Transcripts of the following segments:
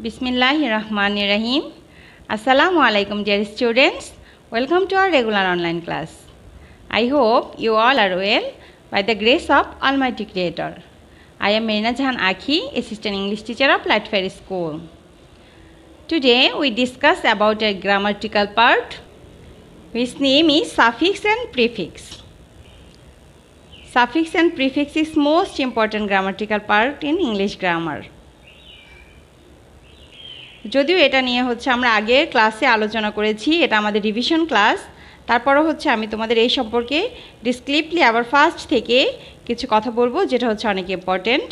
Bismillahirrahmanirrahim. Assalamu alaikum dear students. Welcome to our regular online class. I hope you all are well by the grace of Almighty Creator. I am Meena Jahan Akhi, Assistant English Teacher of Lightfair School. Today we discuss about a grammatical part which name is suffix and prefix. Suffix and prefix is most important grammatical part in English grammar. যদিও এটা নিয়ে আমরা আগে ক্লাসে আলোচনা করেছি, এটা আমাদের রিভিশন ক্লাস। তারপরও আমি তোমাদের এই সম্পর্কে ডিসক্রিপলি আবার ফার্স্ট থেকে কিছু কথা বলবো, যেটা অনেক ইম্পর্টেন্ট।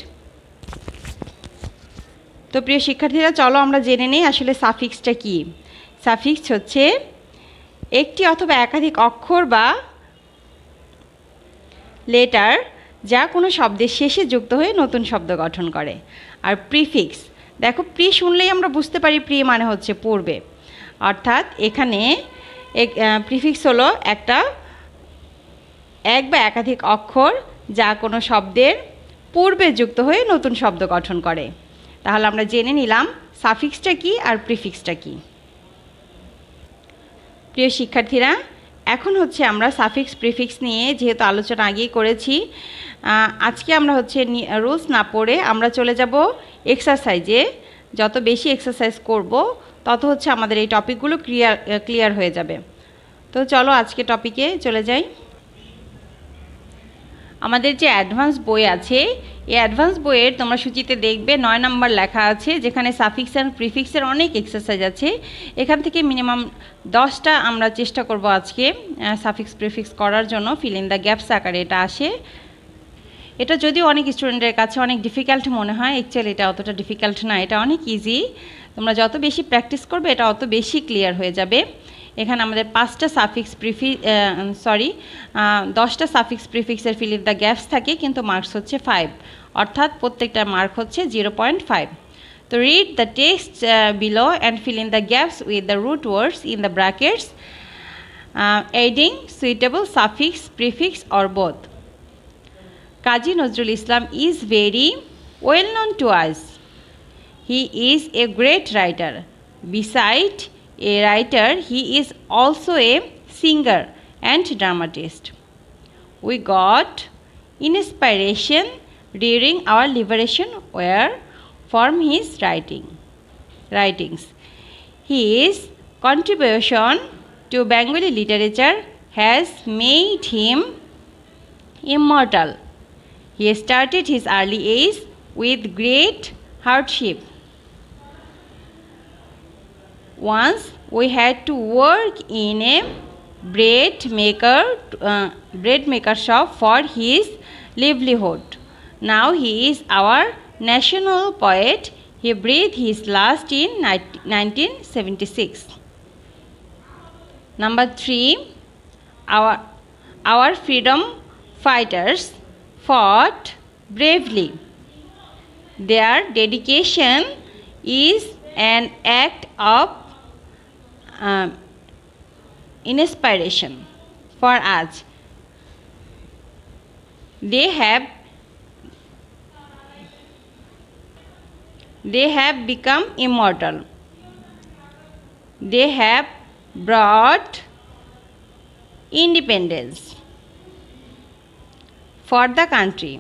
তো প্রিয় শিক্ষার্থীরা, চলো আমরা জেনে নেই আসলে সাফিক্সটা কি। সাফিক্স হচ্ছে একটি অথবা একাধিক অক্ষর বা লেটার যা কোনো শব্দের শেষে যুক্ত হয়ে নতুন শব্দ গঠন করে। আর প্রিফিক্স, দেখো প্রি শুনলেই আমরা বুঝতে পারি প্রি মানে হচ্ছে পূর্বে, অর্থাৎ এখানে প্রিফিক্স হলো এক বা একাধিক অক্ষর যা কোনো শব্দের পূর্বে যুক্ত হয়ে নতুন শব্দ গঠন করে। তাহলে আমরা জেনে নিলাম সাফিক্সটা কি আর প্রিফিক্সটা কি। প্রিয় শিক্ষার্থীরা, এখন আমরা সাফিক্স প্রিফিক্স নিয়ে যেহেতু আলোচনা আগেই করেছি, আজকে আমরা রুলস না পড়ে আমরা চলে যাব এক্সারসাইজে। যত বেশি এক্সারসাইজ করব তত আমাদের এই টপিকগুলো ক্লিয়ার হয়ে যাবে। তো চলো আজকে টপিকে চলে যাই। আমাদের যে অ্যাডভান্স বই আছে, এই অ্যাডভান্স বইয়ের তোমরা সূচিতে দেখবে 9 নম্বর লেখা আছে, যেখানে সাফিক্স অ্যান্ড প্রিফিক্সের অনেক এক্সারসাইজ আছে। এখান থেকে মিনিমাম 10টা আমরা চেষ্টা করব আজকে সাফিক্স প্রিফিক্স করার জন্য। ফিল ইন দ্য গ্যাপস আকারে এটা আসে। এটা যদিও অনেক স্টুডেন্টের কাছে অনেক ডিফিকাল্ট মনে হয়, অ্যাকচুয়ালি এটা অতটা ডিফিকাল্ট না, এটা অনেক ইজি। তোমরা যত বেশি প্র্যাকটিস করবে এটা অত বেশি ক্লিয়ার হয়ে যাবে। এখানে আমাদের 10টা সাফিক্স প্রিফিক্সের ফিল ইন দ্য গ্যাপস থাকে, কিন্তু মার্কস 5, অর্থাৎ প্রত্যেকটা মার্ক 0.5। তো read the text below and fill in the gaps with the root words in the brackets adding suitable suffix, prefix or both. Kazi Nazrul Islam is very well known to us. He is a great writer. Besides a writer, he is also a singer and dramatist. We got inspiration during our liberation war from his writings. His contribution to Bengali literature has made him immortal. He started his early age with great hardship. Once we had to work in a bread maker shop for his livelihood. Now he is our national poet. He breathed his last in 1976. Number 3, our freedom fighters fought bravely. Their dedication is an act of inspiration for us. They have become immortal. They have brought independence for the country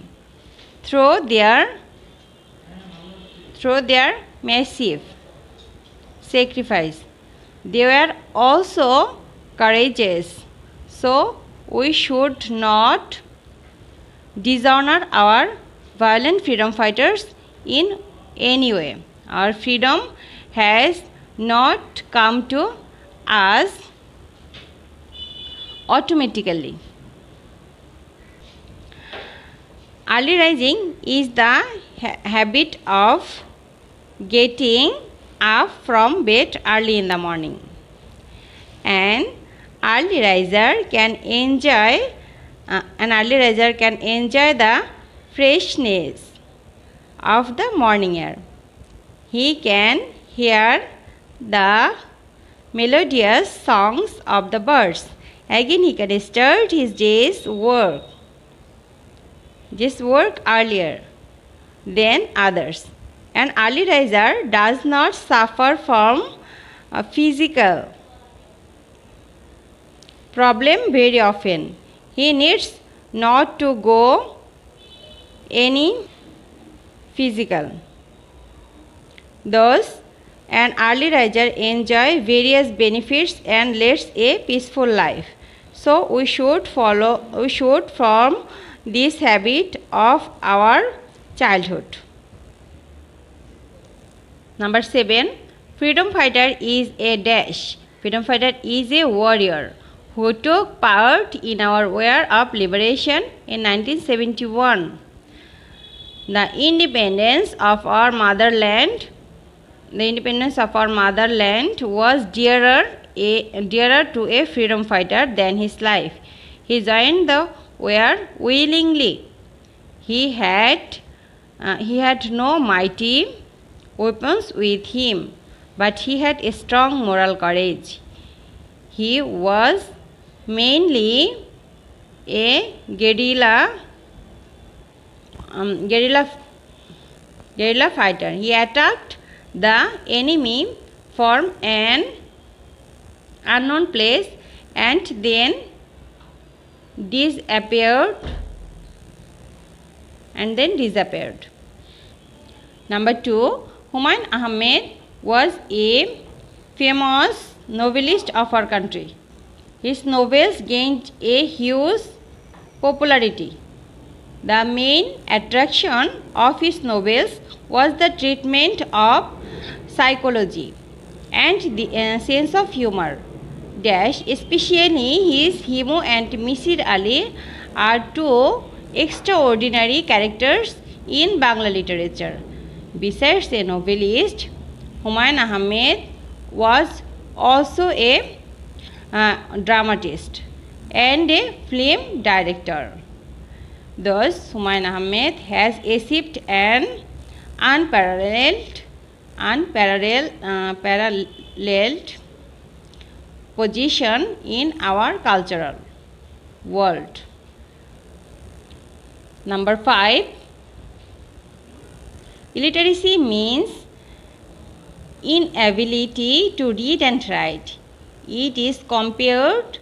through their massive sacrifice. They were also courageous, so we should not dishonor our violent freedom fighters in any way. Our freedom has not come to us automatically. Early rising is the habit of getting up from bed early in the morning. An early riser can enjoy the freshness of the morning air. He can hear the melodious songs of the birds. Again, he can start his day's work earlier than others. An early riser does not suffer from a physical problem very often. He needs not to go any physical. Thus, an early riser enjoy various benefits and leads a peaceful life. So we should form this habit of our childhood. Number 7, freedom fighter is a dash. Freedom fighter is a warrior who took part in our war of liberation in 1971. The independence of our motherland was dearer to a freedom fighter than his life. He joined the war willingly. He had no mighty weapons with him, but he had a strong moral courage. He was mainly a guerrilla fighter. He attacked the enemy from an unknown place and then disappeared. Number 2, Humayun Ahmed was a famous novelist of our country. His novels gained a huge popularity. The main attraction of his novels was the treatment of psychology and the sense of humor. Especially his Himu and Misir Ali are two extraordinary characters in Bangla literature. Besides a novelist, Humayun Ahmed was also a dramatist and a film director. Thus, Humayun Ahmed has achieved an unparalleled position in our cultural world. Number 5, illiteracy means inability to read and write. It is compared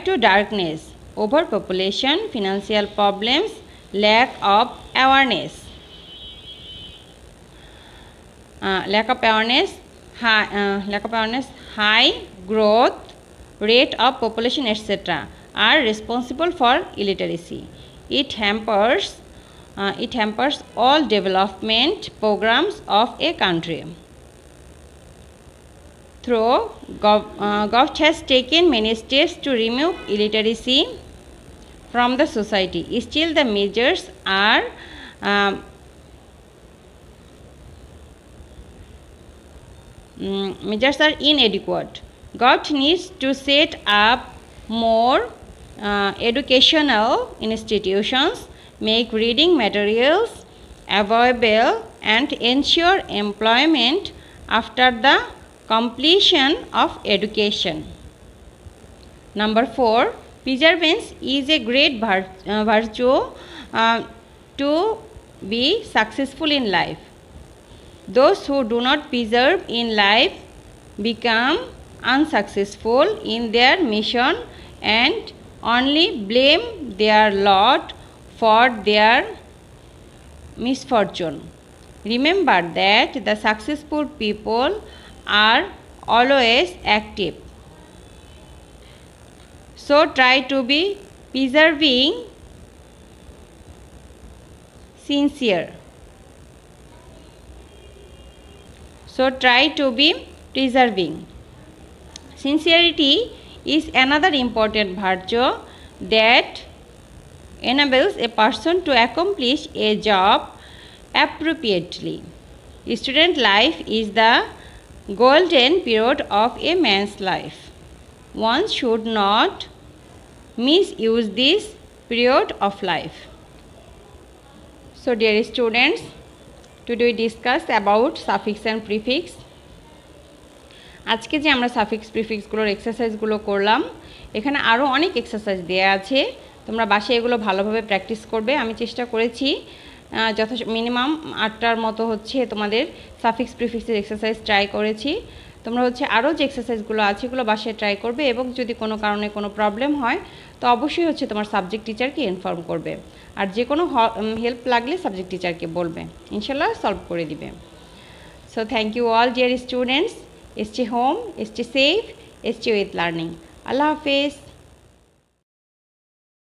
to darkness, overpopulation, financial problems, lack of awareness, high growth rate of population, etc., are responsible for illiteracy. It hampers all development programs of a country. Though government has taken many steps to remove illiteracy from the society, still the measures are inadequate. Government needs to set up more educational institutions, make reading materials available, and ensure employment after the completion of education. Number 4, perseverance is a great virtue to be successful in life. Those who do not persevere in life become unsuccessful in their mission and only blame their lot for their misfortune. Remember that the successful people are always active. So try to be persevering, sincere. Sincerity is another important virtue that enables a person to accomplish a job appropriately. Student life is the golden period of a man's life. One should not misuse this period of life. So dear students, today we discuss about suffix and prefix. আজকে যে আমরা suffix প্রিফিক্সগুলোর এক্সারসাইজগুলো করলাম, এখানে আরও অনেক exercise দেওয়া আছে, তোমরা বাসায় এগুলো ভালোভাবে প্র্যাকটিস করবে। আমি চেষ্টা করেছি মিনিমাম 8টার মতো হচ্ছে তোমাদের সাফিক্স প্রিফিক্সের এক্সারসাইজ ট্রাই করেছি। তোমরা হচ্ছে আরও যে এক্সারসাইজগুলো আছে এগুলো বাসায় ট্রাই করবে এবং যদি কোনো কারণে কোনো প্রবলেম হয় তো অবশ্যই হচ্ছে তোমার সাবজেক্ট টিচারকে ইনফর্ম করবে। আর যে কোনো হেল্প লাগলে সাবজেক্ট টিচারকে বলবে, ইনশাল্লাহ সলভ করে দিবে। So thank you all dear students. Stay home, stay safe, stay with learning. আল্লাহ হাফেজ।